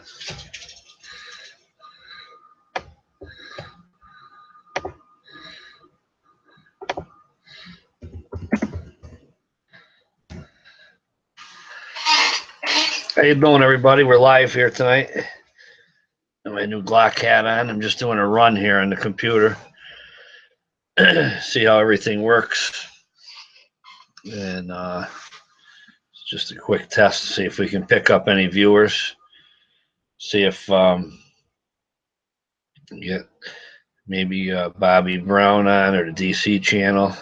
How you doing, everybody? We're live here tonight. Got my new Glock hat on. I'm just doing a run here on the computer. See how everything works. And it's just a quick test to see if we can pick up any viewers. See if get maybe Bobby Brown on or the DC channel.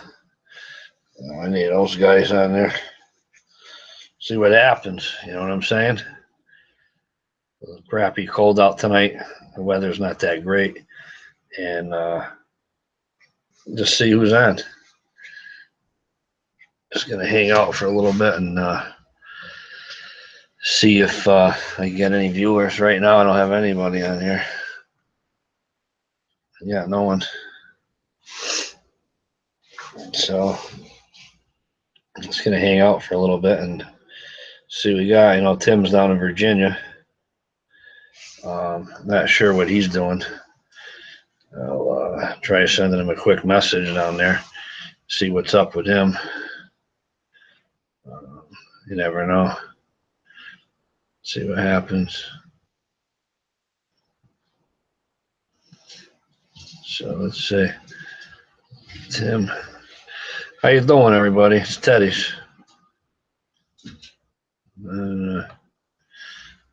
Any of those guys on there. See what happens. You know what I'm saying? Crappy cold out tonight. The weather's not that great. And just see who's on. Just going to hang out for a little bit and see if I get any viewers. Right now, I don't have anybody on here. Yeah, no one. So I'm just going to hang out for a little bit and see what we got. You know, Tim's down in Virginia. Not sure what he's doing. I'll try sending him a quick message down there. See what's up with him. You never know. See what happens. So let's see. Tim. How you doing, everybody? It's Teddy's. I don't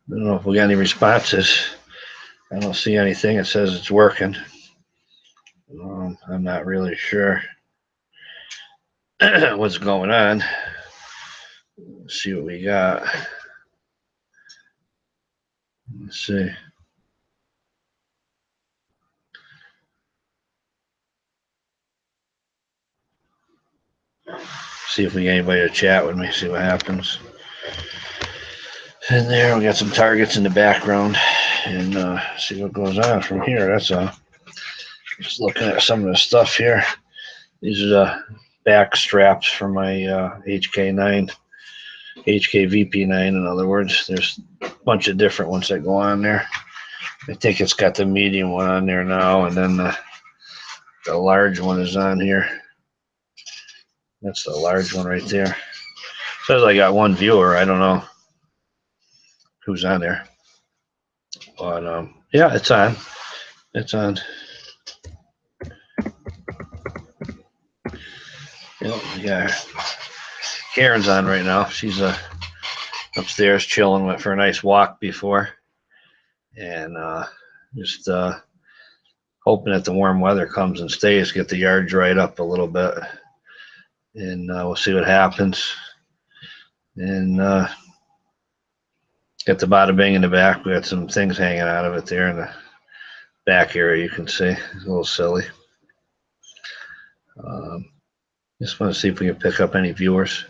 know if we got any responses. I don't see anything. It says it's working. I'm not really sure what's going on. Let's see what we got. Let's see. See if we get anybody to chat with me. See what happens. And there we got some targets in the background, and see what goes on from here. That's all. Just looking at some of the stuff here. These are the back straps for my HK9, HKVP9. In other words, there's a bunch of different ones that go on there. I think it's got the medium one on there now, and then the large one is on here. That's the large one right there. Says I got one viewer. I don't know who's on there, but yeah, it's on. It's on. Yeah, Karen's on right now. She's upstairs chilling. Went for a nice walk before, and just hoping that the warm weather comes and stays. Get the yard dried up a little bit, and we'll see what happens. And got the bada bing in the back. We got some things hanging out of it there in the back area. You can see it's a little silly. Just want to see if we can pick up any viewers.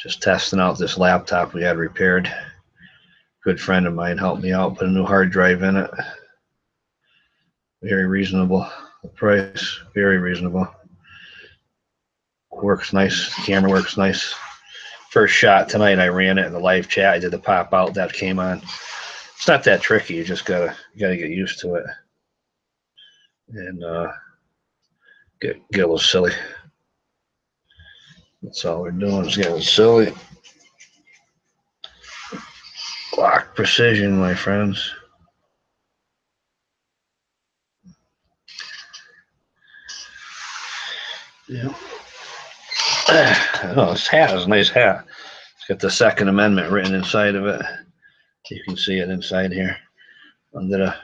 Just testing out this laptop we had repaired. Good friend of mine helped me out, put a new hard drive in it. Very reasonable. The price, very reasonable. Works nice. The camera works nice. First shot tonight, I ran it in the live chat. I did the pop out that came on. It's not that tricky. You just gotta get used to it, and get a little silly. That's all we're doing is getting silly. Glock precision, my friends. Yeah. Oh, this hat is a nice hat. It's got the Second Amendment written inside of it. You can see it inside here under the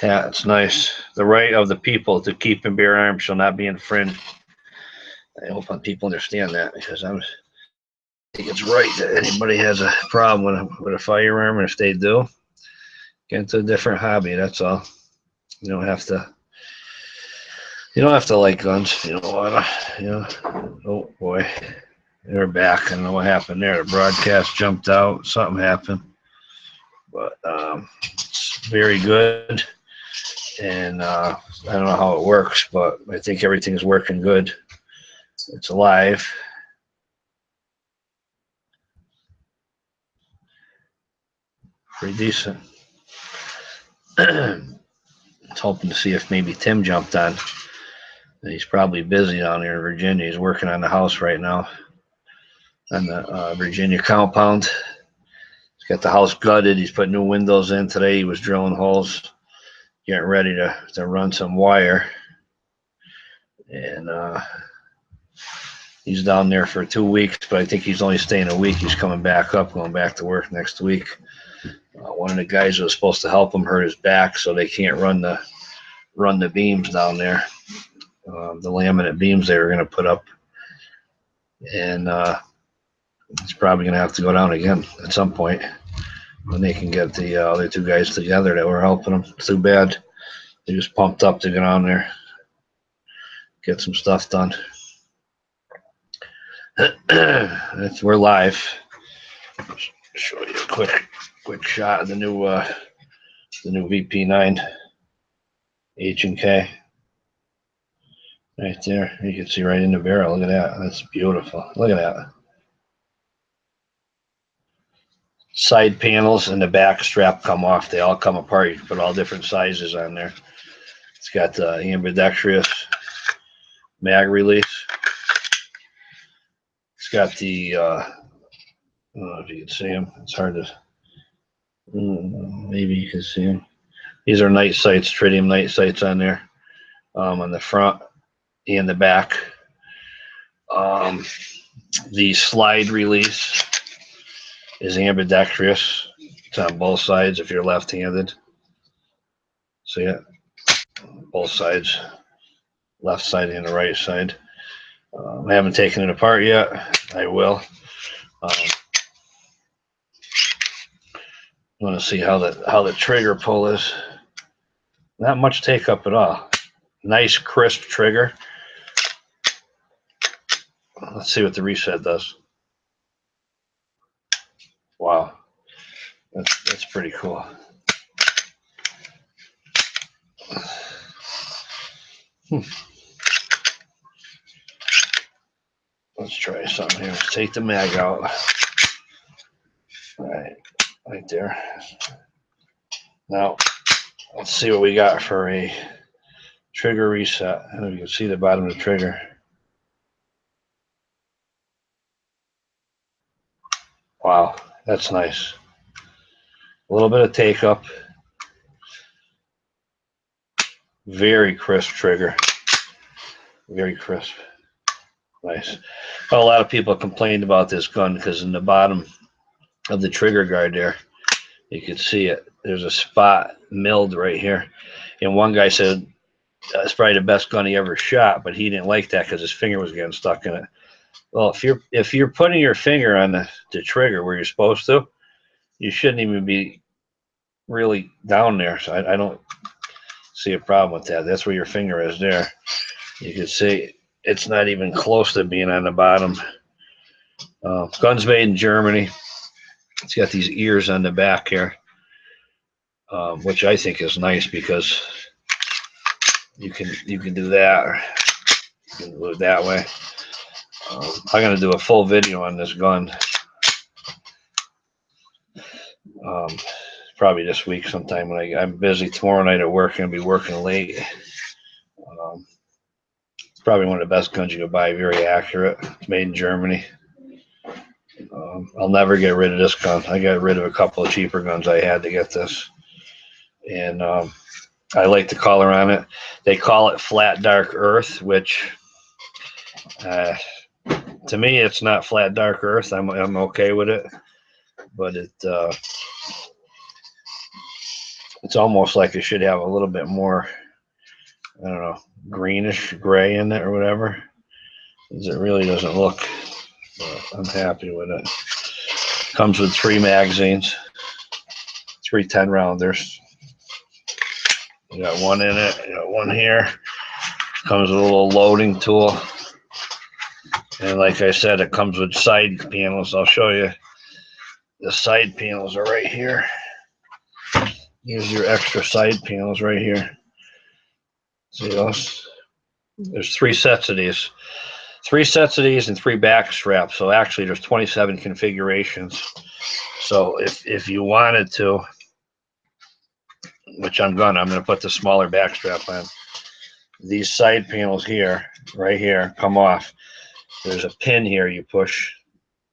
hat. It's nice. The right of the people to keep and bear arms shall not be infringed. I hope people understand that, because I think it's right that anybody has a problem with a firearm, and if they do, get into a different hobby. That's all. You don't have to like guns. You know what? Oh boy, they're back. I don't know what happened there. The broadcast jumped out. Something happened, but it's very good. And I don't know how it works, but I think everything's working good. It's alive. pretty decent. I was hoping to see if maybe Tim jumped on. He's probably busy down there in Virginia. He's working on the house right now on the Virginia compound. He's got the house gutted. He's put new windows in today. He was drilling holes, getting ready to run some wire. And he's down there for 2 weeks, but I think he's only staying a week. He's coming back up, going back to work next week. One of the guys who was supposed to help him hurt his back, so they can't run the beams down there. The laminate beams they were going to put up, and he's probably going to have to go down again at some point when they can get the other two guys together that were helping him. Too bad. They just pumped up to get on there, get some stuff done. We're live. Show you a quick shot of the new VP9 H&K. Right there, you can see right in the barrel. Look at that. That's beautiful. Look at that. Side panels and the back strap come off. They all come apart. You can put all different sizes on there. It's got the ambidextrous mag release. It's got the, I don't know if you can see them. It's hard to, maybe you can see them. These are night sights, tritium night sights on there, on the front and the back. The slide release is ambidextrous. It's on both sides if you're left-handed. See it? Both sides, left side and the right side. I haven't taken it apart yet. I will. I want to see how the trigger pull is. Not much take up at all. Nice crisp trigger. Let's see what the reset does. Wow, that's pretty cool. Let's try something here. Let's take the mag out. All right there. Now, let's see what we got for a trigger reset. I don't know if you can see the bottom of the trigger. Wow, that's nice. A little bit of take up. Very crisp trigger. Very crisp. Nice. Well, a lot of people complained about this gun because in the bottom of the trigger guard there, you can see it. There's a spot milled right here. And one guy said it's probably the best gun he ever shot, but he didn't like that because his finger was getting stuck in it. Well, if you're putting your finger on the trigger where you're supposed to, you shouldn't even be really down there. So I don't see a problem with that. That's where your finger is there. You can see it's not even close to being on the bottom. Gun's made in Germany. It's got these ears on the back here, which I think is nice because you can do that, or you can do it that way. I'm going to do a full video on this gun. Probably this week sometime when I'm busy tomorrow night at work. I'm going to be working late. It's probably one of the best guns you can buy. Very accurate. It's made in Germany. I'll never get rid of this gun. I got rid of a couple of cheaper guns I had to get this. And I like the color on it. They call it flat dark earth, which to me it's not flat dark earth. I'm okay with it, but it's almost like it should have a little bit more, I don't know, greenish gray in it or whatever. It really doesn't look, but I'm happy with it. Comes with 3 magazines, 3 10-rounders. You got one in it, you got one here. Comes with a little loading tool. And like I said, it comes with side panels. I'll show you. The side panels are right here. Here's your extra side panels right here. See those? There's 3 sets of these. 3 sets of these and 3 back straps. So actually there's 27 configurations. So if you wanted to, which I'm gonna put the smaller back strap on. These side panels here, right here, come off. There's a pin here you push.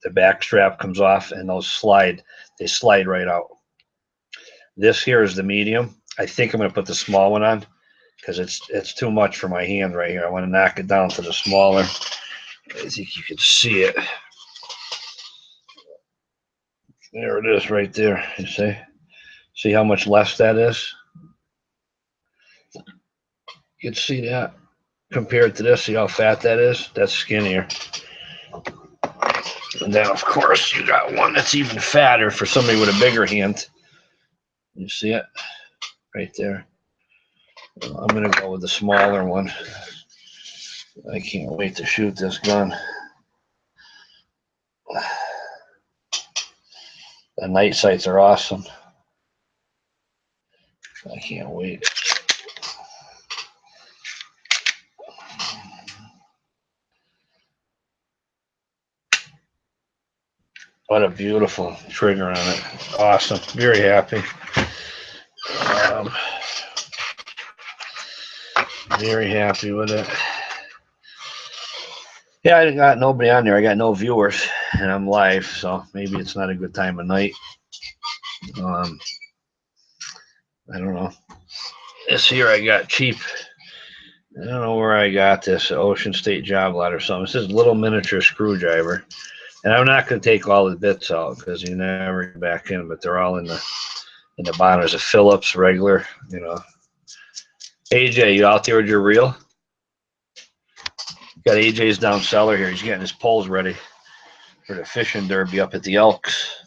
The back strap comes off and those slide. They slide right out. This here is the medium. I think I'm gonna put the small one on because it's too much for my hand right here. I want to knock it down to the smaller. I think you can see it. There it is right there. You see? See how much less that is? You can see that compared to this. See how fat that is? That's skinnier. And then, of course, you got one that's even fatter for somebody with a bigger hand. You see it? Right there. I'm going to go with the smaller one. I can't wait to shoot this gun. The night sights are awesome. I can't wait. What a beautiful trigger on it. Awesome. Very happy. Very happy with it. Yeah, I got nobody on there. I got no viewers, and I'm live, so maybe it's not a good time of night. I don't know. This here I got cheap. I don't know where I got this. Ocean State Job Lot or something. It says little miniature screwdriver. And I'm not going to take all the bits out because you never get back in, but they're all in the bottom. There's a Phillips regular, you know. AJ, you out there with your reel? Got AJ's down cellar here. He's getting his poles ready for the fishing derby up at the Elks.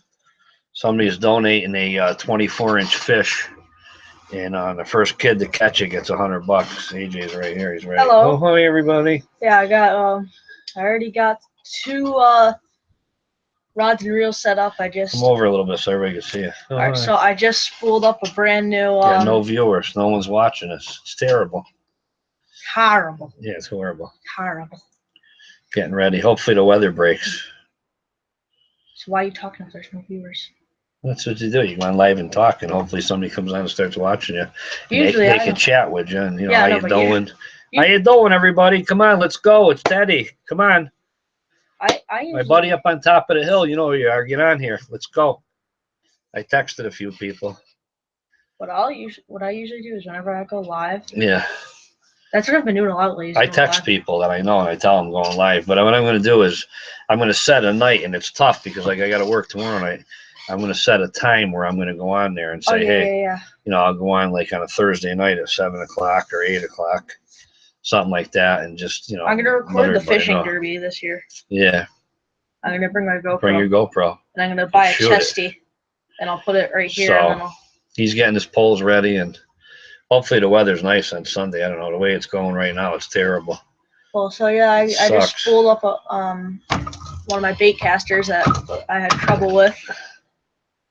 Somebody's donating a 24-inch fish, and the first kid to catch it gets $100. AJ's right here. He's ready. Hello. Oh, hi, everybody. Yeah, I already got 2 rods and reels set up. Come over a little bit so everybody can see you. Oh, all right, so I just spooled up a brand new. Got no viewers. No one's watching us. It's terrible. Horrible. Yeah, it's horrible. Horrible. Getting ready. Hopefully the weather breaks. So why are you talking if there's no viewers? That's what you do. You go on live and talk, and hopefully somebody comes on and starts watching you. Usually they can chat with you, and Yeah, how you doing? How you doing, everybody? Come on, let's go. It's Teddy. Come on. My buddy up on top of the hill. You know who you are. Get on here. Let's go. I texted a few people. What I usually do is whenever I go live. Yeah. That's what I've been doing a lot lately. I text people that I know and I tell them I'm going live. But what I'm going to do is I'm going to set a night, and it's tough because like I got to work tomorrow night. I'm going to set a time where I'm going to go on there and say, hey, I'll go on like on a Thursday night at 7 o'clock or 8 o'clock, something like that, and just I'm going to record the fishing derby this year. Yeah. I'm going to bring my GoPro. Bring your GoPro. And I'm going to buy a chesty, and I'll put it right here. So he's getting his poles ready, and hopefully the weather's nice on Sunday. I don't know. The way it's going right now, it's terrible. Well, so yeah, I just spooled up one of my bait casters that I had trouble with.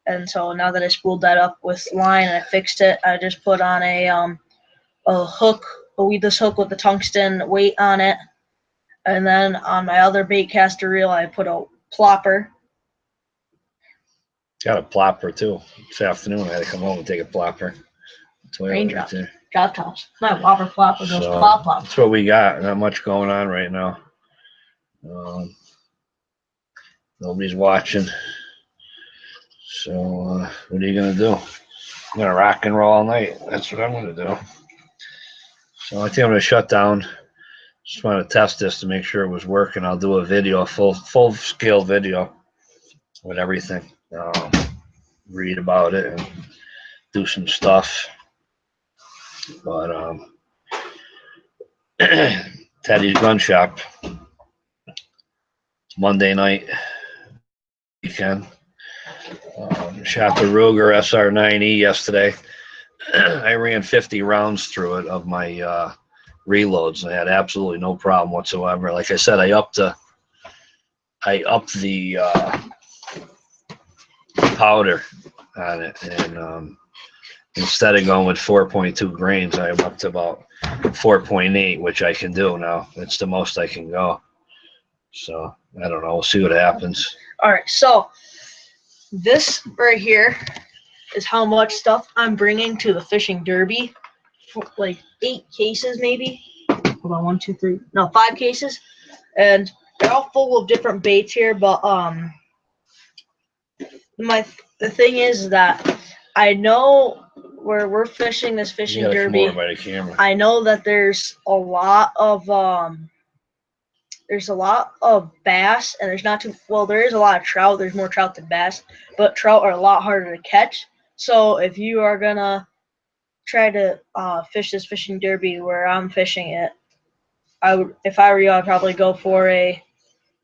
And so now that I spooled that up with line and I fixed it, I just put on a hook, a weedless hook with the tungsten weight on it. And then on my other bait caster reel, I put a plopper. Got a plopper too. This afternoon I had to come home and take a plopper. Raindrops. Drop tops. Not whopper plopper, those plop plops. That's what we got. Not much going on right now. Nobody's watching. So what are you going to do? I'm going to rock and roll all night. That's what I'm going to do. So I think I'm going to shut down. Just want to test this to make sure it was working. I'll do a video, a full scale video with everything. Read about it and do some stuff. But Teddy's Gun Shop. It's Monday night weekend. Shot the Ruger SR9E yesterday. I ran 50 rounds through it of my reloads. I had absolutely no problem whatsoever. Like I said, I upped the powder on it, and instead of going with 4.2 grains, I'm up to about 4.8, which I can do now. It's the most I can go. So I don't know. We'll see what happens. All right, so this right here is how much stuff I'm bringing to the fishing derby. Like 8 cases, maybe. Hold on, 1, 2, 3. No, 5 cases, and they're all full of different baits here. But the thing is that I know where we're fishing this fishing derby. Come over by the camera. I know that there's a lot of bass, and there's not too well. There is a lot of trout. There's more trout than bass, but trout are a lot harder to catch. So if you are gonna try to fish this fishing derby where I'm fishing it, if I were you, I'd probably go for a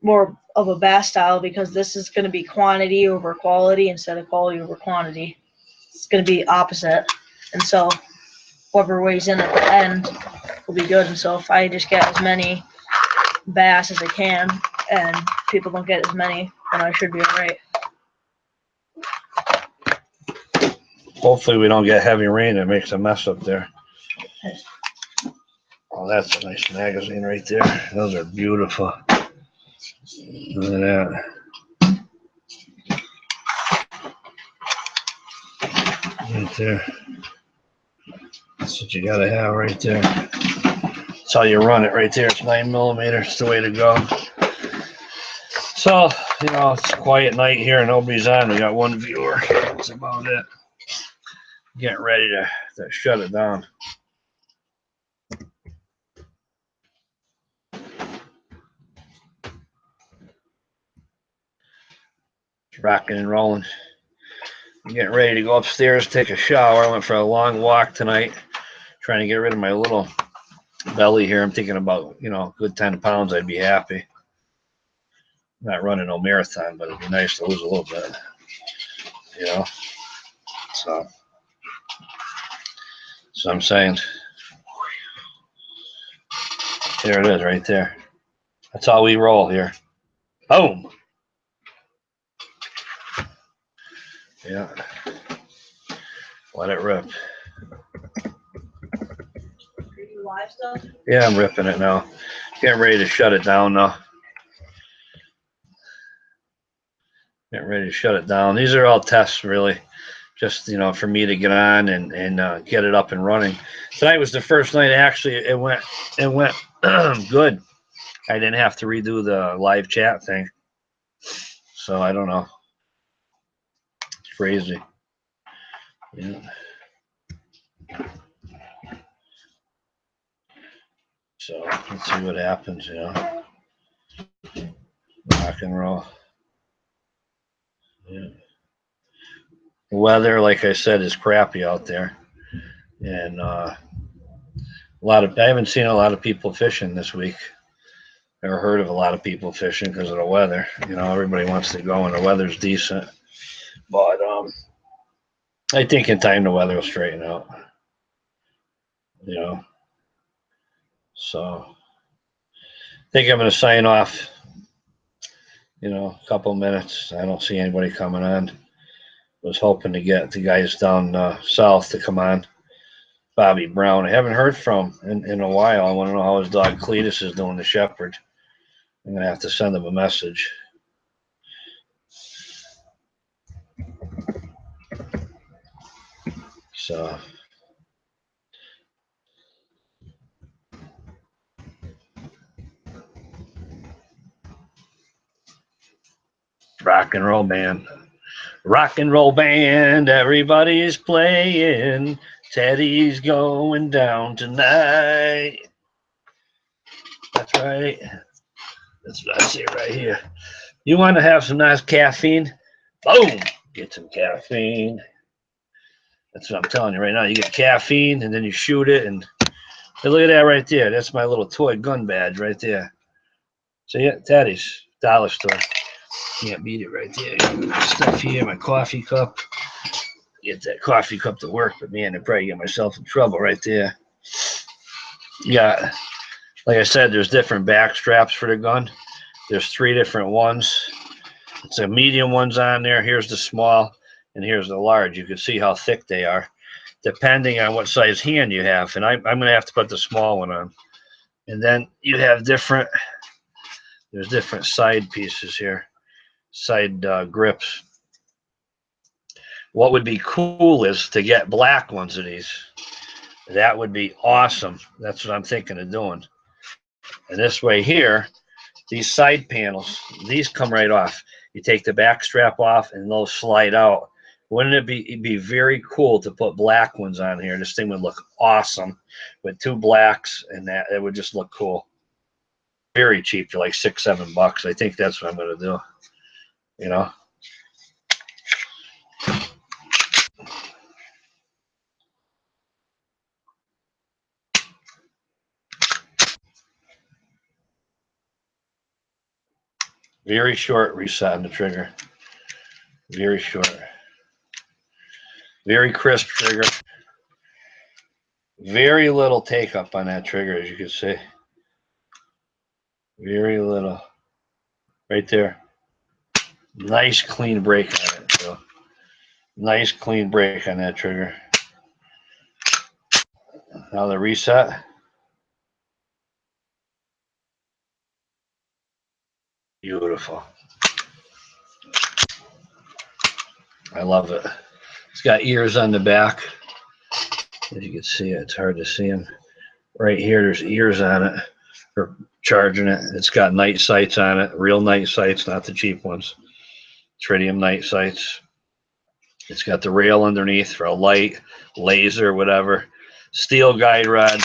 more of a bass style, because this is going to be quantity over quality instead of quality over quantity. It's going to be opposite, and so whoever weighs in at the end will be good. And so if I just get as many bass as I can and people don't get as many, then I should be all right. Hopefully we don't get heavy rain that makes a mess up there. Oh, that's a nice magazine right there. Those are beautiful. Look at that. Right there. That's what you gotta have right there. That's how you run it right there. It's 9mm. It's the way to go. So, you know, it's a quiet night here. Nobody's on. We got one viewer. That's about it. Getting ready to shut it down. Rocking and rolling. I'm getting ready to go upstairs, take a shower. I went for a long walk tonight, trying to get rid of my little belly here. I'm thinking about, you know, a good 10 pounds, I'd be happy. I'm not running no marathon, but it'd be nice to lose a little bit, you know. So I'm saying, there it is right there. That's how we roll here. Boom. Yeah. Let it rip. Live stuff? Yeah, I'm ripping it now. Getting ready to shut it down now. Getting ready to shut it down. These are all tests, really. Just, you know, for me to get on and get it up and running. Tonight was the first night actually it went good. I didn't have to redo the live chat thing. So I don't know. It's crazy. Yeah. So let's see what happens, you know. Rock and roll. Yeah. The weather, like I said, is crappy out there. And I haven't seen a lot of people fishing this week. Never heard of a lot of people fishing because of the weather. You know, everybody wants to go and the weather's decent. But I think in time the weather will straighten out. You know. So I think I'm going to sign off. You know, a couple minutes. I don't see anybody coming on. Was hoping to get the guys down south to come on. Bobby Brown. I haven't heard from him in a while. I want to know how his dog Cletus is doing, the shepherd. I'm going to have to send him a message. So rock and roll band. Rock and roll band, everybody's playing. Teddy's going down tonight. That's right. That's what I say right here. You want to have some nice caffeine? Boom! Get some caffeine. That's what I'm telling you right now. You get caffeine and then you shoot it. And hey, look at that right there. That's my little toy gun badge right there. See it? Teddy's dollar store. Can't beat it right there. Stuff here, my coffee cup. Get that coffee cup to work, but man, I'd probably get myself in trouble right there. Yeah, like I said, there's different back straps for the gun. There's 3 different ones. It's a medium one's on there. Here's the small, and here's the large. You can see how thick they are, depending on what size hand you have. And I'm going to have to put the small one on. And then you have different There's different side pieces here, side grips. What would be cool is to get black ones of these. That would be awesome. That's what I'm thinking of doing. And this way here, these side panels, these come right off. You take the back strap off and they'll slide out. Wouldn't it be, it'd be very cool to put black ones on here? This thing would look awesome with 2 blacks, and that it would just look cool. Very cheap, for like $6-7. I think that's what I'm gonna do. You know. Very short reset on the trigger. Very short. Very crisp trigger. Very little take up on that trigger, as you can see. Very little. Right there. Nice clean break on it. So nice clean break on that trigger. Now the reset. Beautiful. I love it. It's got ears on the back. As you can see, it's hard to see them. Right here, there's ears on it for charging it. It's got night sights on it, real night sights, not the cheap ones. Tritium night sights. It's got the rail underneath for a light, laser, whatever. Steel guide rod.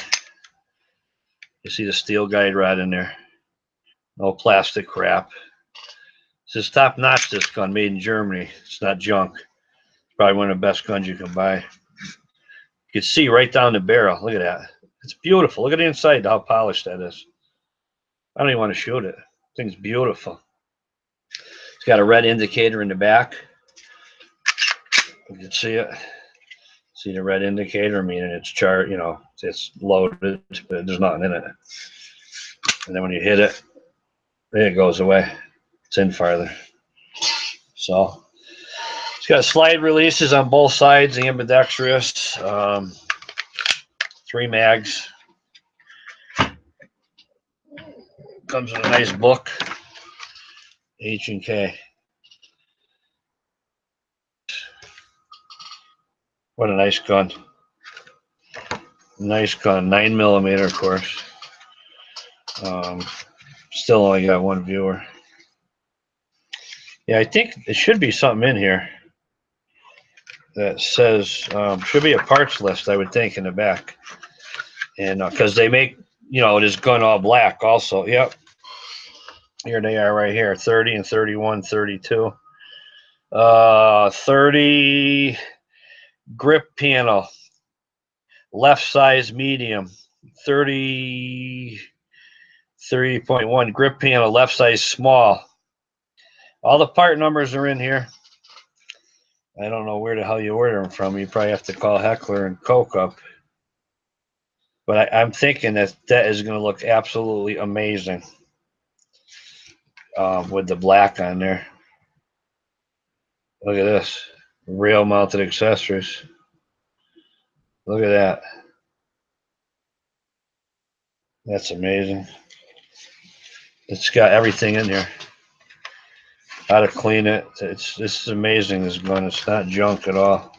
You see the steel guide rod in there. No plastic crap. This is top notch, this gun, made in Germany. It's not junk. It's probably one of the best guns you can buy. You can see right down the barrel. Look at that. It's beautiful. Look at the inside, how polished that is. I don't even want to shoot it. The thing's beautiful. It's got a red indicator in the back. You can see it. See the red indicator, meaning it's charged, you know, it's loaded, but there's nothing in it. And then when you hit it, it goes away. It's in farther. So it's got slide releases on both sides, ambidextrous, 3 mags. Comes with a nice book, H&K. What a nice gun. Nice gun, 9mm, of course. Still only got 1 viewer. Yeah, I think there should be something in here that says, should be a parts list, I would think, in the back. And because they make, you know, this gun all black also. Yep. Here they are right here, 30 and 31, 32. 30 grip panel, left size medium, 30.1 grip panel, left size small. All the part numbers are in here. I don't know where the hell you order them from. You probably have to call Heckler and Koch up. But I'm thinking that that is going to look absolutely amazing with the black on there. Look at this. Rail mounted accessories. Look at that. That's amazing. It's got everything in here. How to clean it. This is amazing, this gun. It's not junk at all.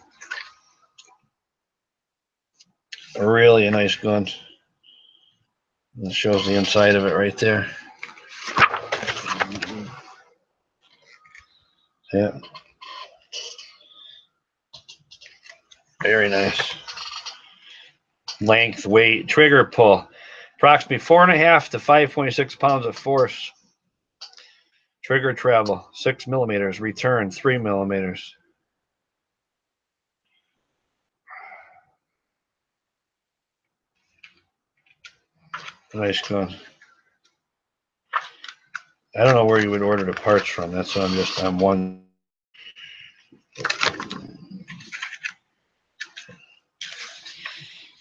Really a nice gun. It shows the inside of it right there. Yeah. Very nice. Length, weight, trigger pull. Approximately 4.5 to 5.6 pounds of force. Trigger travel, 6mm. Return, 3mm. Nice gun. I don't know where you would order the parts from. That's what I'm one.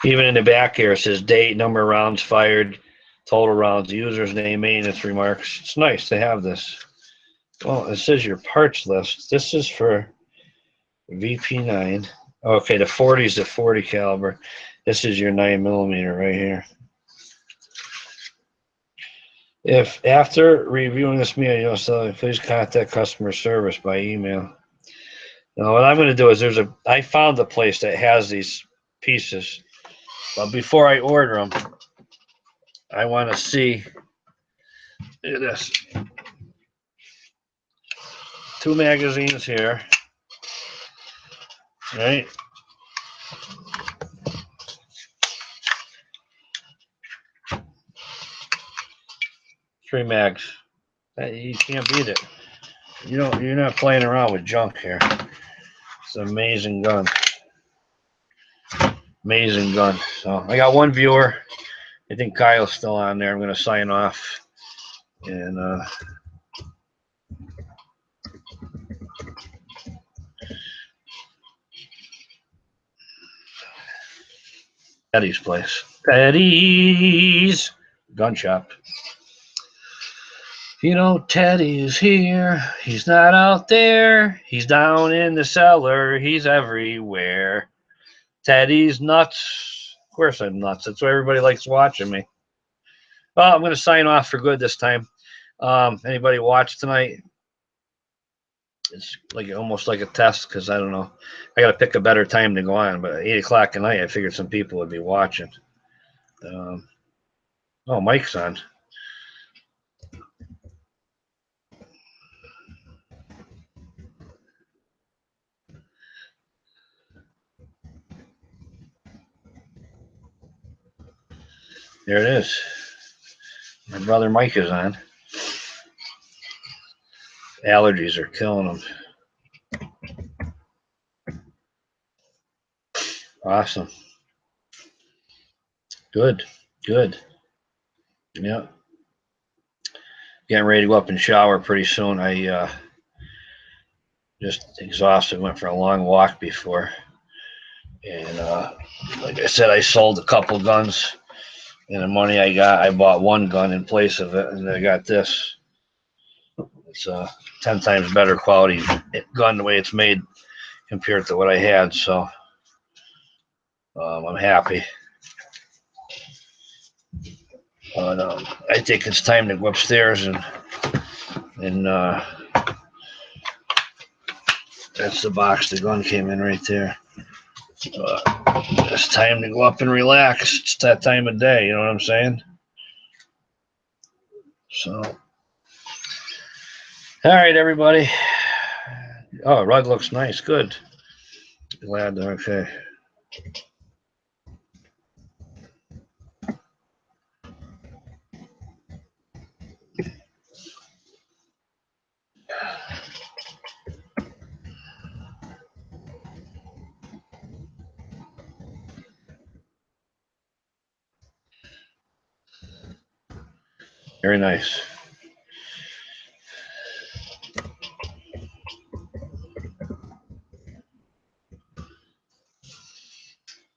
Even in the back here, it says date, number of rounds fired, total rounds, user's name, maintenance remarks. It's nice to have this. Well, it says your parts list. This is for VP9. Okay, the 40 is the 40 caliber. This is your 9mm right here. If after reviewing this meal, you know, please contact customer service by email. Now, what I'm going to do is I found a place that has these pieces, but before I order them, I want to see. Look at this. 2 magazines here, right? Three mags. You can't beat it. You're not playing around with junk here. It's an amazing gun. Amazing gun. So I got one viewer. I think Kyle's still on there. I'm going to sign off. And Teddy's place. Teddy's gun shop. You know, Teddy's here. He's not out there. He's down in the cellar. He's everywhere. Teddy's nuts. Of course I'm nuts. That's why everybody likes watching me. Well, I'm going to sign off for good this time. Anybody watch tonight? It's like almost like a test because I don't know. I got to pick a better time to go on. But at 8 o'clock at night, I figured some people would be watching. Oh, Mike's on. There it is. My brother Mike is on. Allergies are killing him. Awesome. Good. Good. Yeah. Getting ready to go up and shower pretty soon. I just exhausted. Went for a long walk before. And like I said, I sold a couple guns. And the money I got, I bought one gun in place of it. And I got this. It's a 10 times better quality gun the way it's made compared to what I had. So I'm happy. I think it's time to go upstairs and that's the box the gun came in right there. It's time to go up and relax. It's that time of day, you know what I'm saying? So, all right, everybody. Oh, rug looks nice. Good. Glad. Okay. Very nice.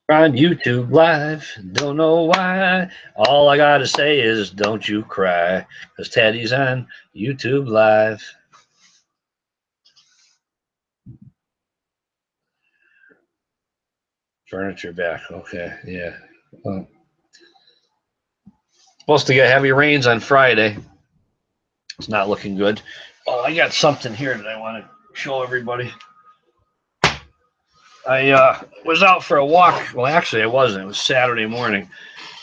On YouTube Live, don't know why. All I gotta say is don't you cry, because Teddy's on YouTube Live. Furniture back. Okay, yeah. Well, supposed to get heavy rains on Friday. It's not looking good. Oh, I got something here that I want to show everybody. I was out for a walk. Well, actually, I wasn't. It was Saturday morning.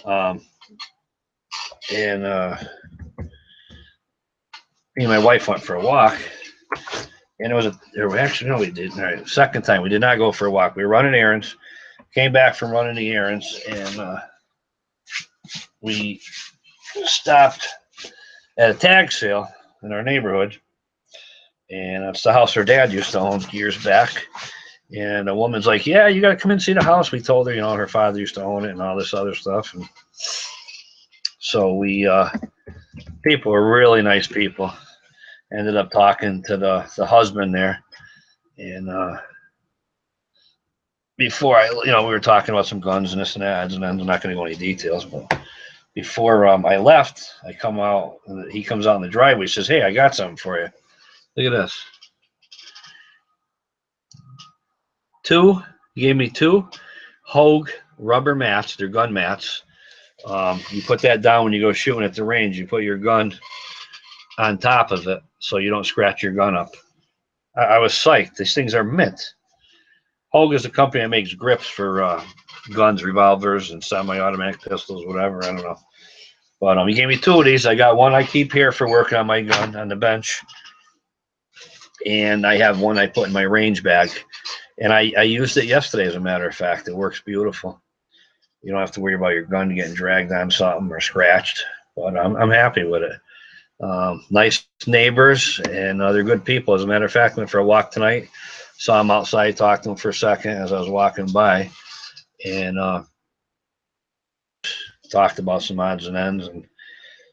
And me and my wife went for a walk. And actually, no, we didn't. All right, second time. We did not go for a walk. We were running errands. Came back from running the errands. And we stopped at a tag sale in our neighborhood. And it's the house her dad used to own years back. And a woman's like, yeah, you got to come and see the house. We told her, you know, her father used to own it and all this other stuff. And so people were really nice people. Ended up talking to the husband there. And before we were talking about some guns and this and that. And I'm not going to go into details. But before I left, I come out. And he comes out in the driveway. He says, hey, I got something for you. Look at this. He gave me 2 Hogue rubber mats. They're gun mats. You put that down when you go shooting at the range. You put your gun on top of it so you don't scratch your gun up. I was psyched. These things are mint. Hogue is a company that makes grips for guns, revolvers, and semi-automatic pistols, whatever. I don't know. But he gave me 2 of these. I got one I keep here for working on my gun on the bench. And I have one I put in my range bag. And I used it yesterday, as a matter of fact. It works beautiful. You don't have to worry about your gun getting dragged on something or scratched. But I'm happy with it. Nice neighbors, and they're good people. As a matter of fact, I went for a walk tonight. Saw them outside, talked to them for a second as I was walking by, and talked about some odds and ends and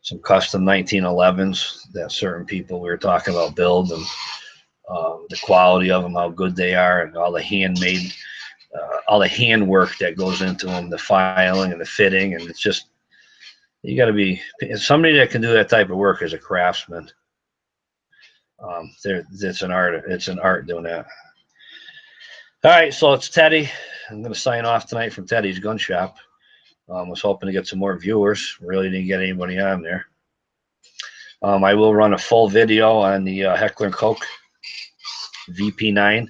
some custom 1911s that certain people we were talking about build, and the quality of them, how good they are, and all the handmade, all the handwork that goes into them, the filing and the fitting, and it's just, you got to be somebody that can do that type of work as a craftsman. It's an art. It's an art doing that. All right, so it's Teddy. I'm going to sign off tonight from Teddy's Gun Shop. Was hoping to get some more viewers. Really didn't get anybody on there. I will run a full video on the Heckler & Koch VP9.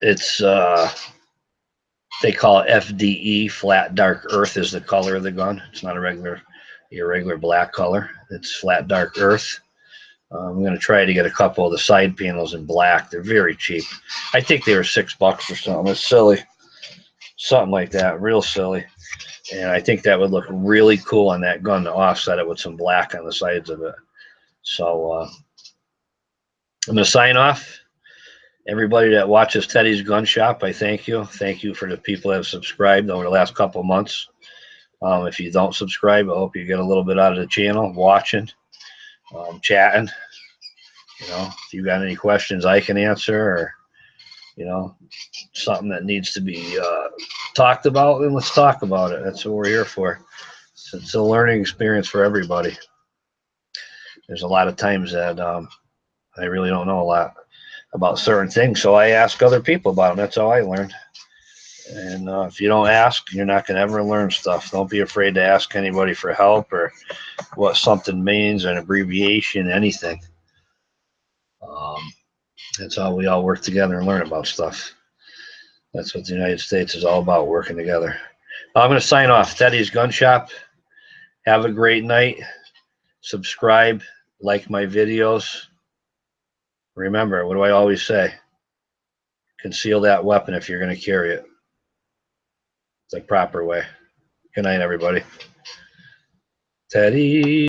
It's they call it FDE, flat dark earth is the color of the gun. It's not a irregular black color. It's flat dark earth. I'm going to try to get a couple of the side panels in black. They're very cheap. I think they were $6 or something. It's silly. Something like that. Real silly. And I think that would look really cool on that gun to offset it with some black on the sides of it. So I'm going to sign off. Everybody that watches Teddy's Gun Shop, I thank you. Thank you for the people that have subscribed over the last couple of months. If you don't subscribe, I hope you get a little bit out of the channel, watching, chatting. You know, if you got any questions I can answer, or, you know, something that needs to be talked about, then let's talk about it. That's what we're here for. It's a learning experience for everybody. There's a lot of times that I really don't know a lot about certain things, so I ask other people about them. That's how I learn. And if you don't ask, you're not going to ever learn stuff. Don't be afraid to ask anybody for help or what something means, an abbreviation, anything. That's how we all work together and learn about stuff. That's what the United States is all about, working together. I'm going to sign off. Teddy's Gun Shop. Have a great night. Subscribe, like my videos. Remember, what do I always say? Conceal that weapon if you're going to carry it the proper way. Good night, everybody. Teddy.